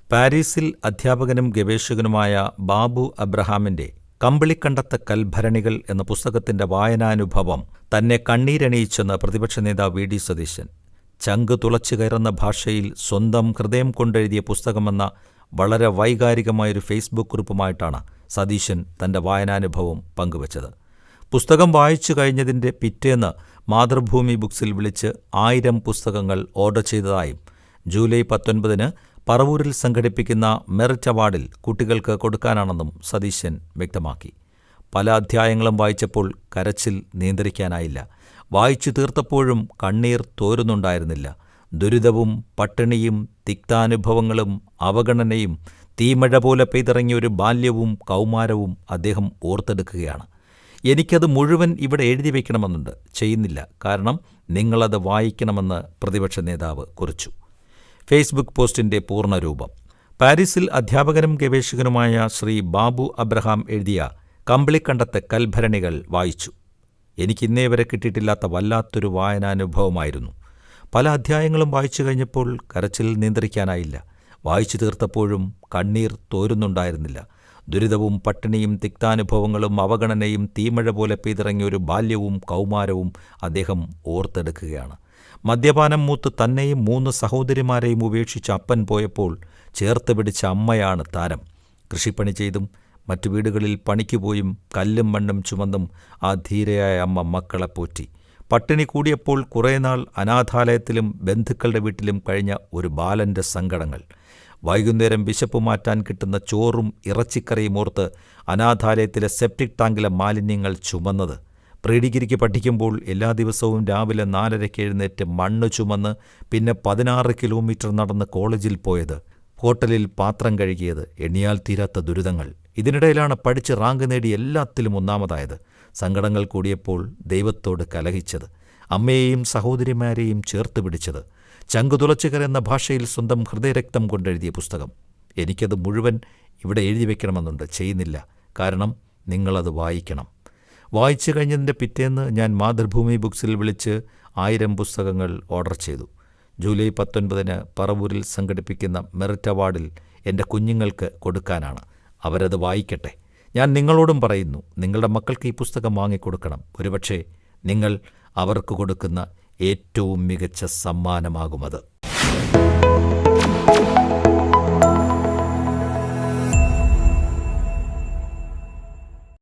പാരീസിൽ അധ്യാപകനും ഗവേഷകനുമായ ബാബു അബ്രഹാമിന്റെ കമ്പിളിക്കണ്ടത്തെ കൽഭരണികൾ എന്ന പുസ്തകത്തിന്റെ വായനാനുഭവം തന്നെ കണ്ണീരണിയിച്ചെന്ന് പ്രതിപക്ഷ നേതാവ് വി. ഡി. സതീശൻ. ചങ്ക് തുളച്ചു കയറുന്ന ഭാഷയിൽ സ്വന്തം ഹൃദയം കൊണ്ടെഴുതിയ പുസ്തകമെന്ന വളരെ വൈകാരികമായൊരു ഫേസ്ബുക്ക് കുറിപ്പുമായിട്ടാണ് സതീശൻ തന്റെ വായനാനുഭവം പങ്കുവച്ചത്. പുസ്തകം വായിച്ചു കഴിഞ്ഞതിന്റെ പിറ്റേന്ന് മാതൃഭൂമി ബുക്സിൽ വിളിച്ച് 1000 പുസ്തകങ്ങൾ ഓർഡർ ചെയ്തതായും ജൂലൈ 19-ന് പറവൂരിൽ സംഘടിപ്പിക്കുന്ന മെറിറ്റ് അവാർഡിൽ കുട്ടികൾക്ക് കൊടുക്കാനാണെന്നും സതീശൻ വ്യക്തമാക്കി. പല അധ്യായങ്ങളും വായിച്ചപ്പോൾ കരച്ചിൽ നിയന്ത്രിക്കാനായില്ല. വായിച്ചു തീർത്തപ്പോഴും കണ്ണീർ തോരുന്നുണ്ടായിരുന്നില്ല. ദുരിതവും പട്ടിണിയും തിക്താനുഭവങ്ങളും അവഗണനയും തീമഴ പോലെ പെയ്തിറങ്ങിയ ഒരു ബാല്യവും കൗമാരവും അദ്ദേഹം ഓർത്തെടുക്കുകയാണ്. എനിക്കത് മുഴുവൻ ഇവിടെ എഴുതി വയ്ക്കണമെന്നുണ്ട്, ചെയ്യുന്നില്ല, കാരണം നിങ്ങളത് വായിക്കണമെന്ന് പ്രതിപക്ഷ നേതാവ് കുറിച്ചു. ഫേസ്ബുക്ക് പോസ്റ്റിന്റെ പൂർണ്ണരൂപം. പാരീസിൽ അധ്യാപകനും ഗവേഷകനുമായ ശ്രീ ബാബു അബ്രഹാം എഴുതിയ കമ്പിളിക്കണ്ടത്തെ കൽഭരണികൾ വായിച്ചു. എനിക്കിന്നേ വരെ കിട്ടിയിട്ടില്ലാത്ത വല്ലാത്തൊരു വായനാനുഭവമായിരുന്നു. പല അധ്യായങ്ങളും വായിച്ചു കഴിഞ്ഞപ്പോൾ കരച്ചിൽ നിയന്ത്രിക്കാനായില്ല. വായിച്ചു തീർത്തപ്പോഴും കണ്ണീർ തോരുന്നുണ്ടായിരുന്നില്ല. ദുരിതവും പട്ടിണിയും തിക്താനുഭവങ്ങളും അവഗണനയും തീമഴ പോലെ പെയ്തിറങ്ങിയ ഒരു ബാല്യവും കൗമാരവും അദ്ദേഹം ഓർത്തെടുക്കുകയാണ്. മദ്യപാനം മൂത്ത് തന്നെയും 3 സഹോദരിമാരെയും ഉപേക്ഷിച്ച് അപ്പൻ പോയപ്പോൾ ചേർത്ത് പിടിച്ച അമ്മയാണ് താരം. കൃഷിപ്പണി ചെയ്തും മറ്റു വീടുകളിൽ പണിക്കുപോയും കല്ലും മണ്ണും ചുമന്നും ആ ധീരയായ അമ്മ മക്കളെ പോറ്റി. പട്ടിണി കൂടിയപ്പോൾ കുറേനാൾ അനാഥാലയത്തിലും ബന്ധുക്കളുടെ വീട്ടിലും കഴിഞ്ഞ ഒരു ബാലൻ്റെ സങ്കടങ്ങൾ. വൈകുന്നേരം വിശപ്പ് മാറ്റാൻ കിട്ടുന്ന ചോറും ഇറച്ചിക്കറിയും ഓർത്ത് അനാഥാലയത്തിലെ സെപ്റ്റിക് ടാങ്കിലെ മാലിന്യങ്ങൾ ചുമന്നത്. പ്രീ ഡിഗ്രിക്ക് പഠിക്കുമ്പോൾ എല്ലാ ദിവസവും രാവിലെ 4:30 എഴുന്നേറ്റ് മണ്ണ് ചുമന്ന് പിന്നെ 16 കിലോമീറ്റർ നടന്ന് കോളേജിൽ പോയത്. ഹോട്ടലിൽ പാത്രം കഴുകിയത്. എണ്ണിയാൽ തീരാത്ത ദുരിതങ്ങൾ. ഇതിനിടയിലാണ് പഠിച്ച് റാങ്ക് നേടി എല്ലാത്തിലും ഒന്നാമതായത്. സങ്കടങ്ങൾ കൂടിയപ്പോൾ ദൈവത്തോട് കലഹിച്ചത്. അമ്മയെയും സഹോദരിമാരെയും ചേർത്ത് പിടിച്ചത്. ചങ്കുതുളച്ചുകർ എന്ന ഭാഷയിൽ സ്വന്തം ഹൃദയരക്തം കൊണ്ടെഴുതിയ പുസ്തകം. എനിക്കത് മുഴുവൻ ഇവിടെ എഴുതി വയ്ക്കണമെന്നുണ്ട്, ചെയ്യുന്നില്ല, കാരണം നിങ്ങളത് വായിക്കണം. വായിച്ചു കഴിഞ്ഞതിൻ്റെ പിറ്റേന്ന് ഞാൻ മാതൃഭൂമി ബുക്സിൽ വിളിച്ച് 1000 പുസ്തകങ്ങൾ ഓർഡർ ചെയ്തു. ജൂലൈ 19-ന് പറവൂരിൽ സംഘടിപ്പിക്കുന്ന മെറിറ്റ് അവാർഡിൽ എൻ്റെ കുഞ്ഞുങ്ങൾക്ക് കൊടുക്കാനാണ്. അവരത് വായിക്കട്ടെ. ഞാൻ നിങ്ങളോടും പറയുന്നു, നിങ്ങളുടെ മക്കൾക്ക് ഈ പുസ്തകം വാങ്ങിക്കൊടുക്കണം. ഒരുപക്ഷെ നിങ്ങൾ അവർക്ക് കൊടുക്കുന്ന ഏറ്റവും മികച്ച സമ്മാനമാകുമത്.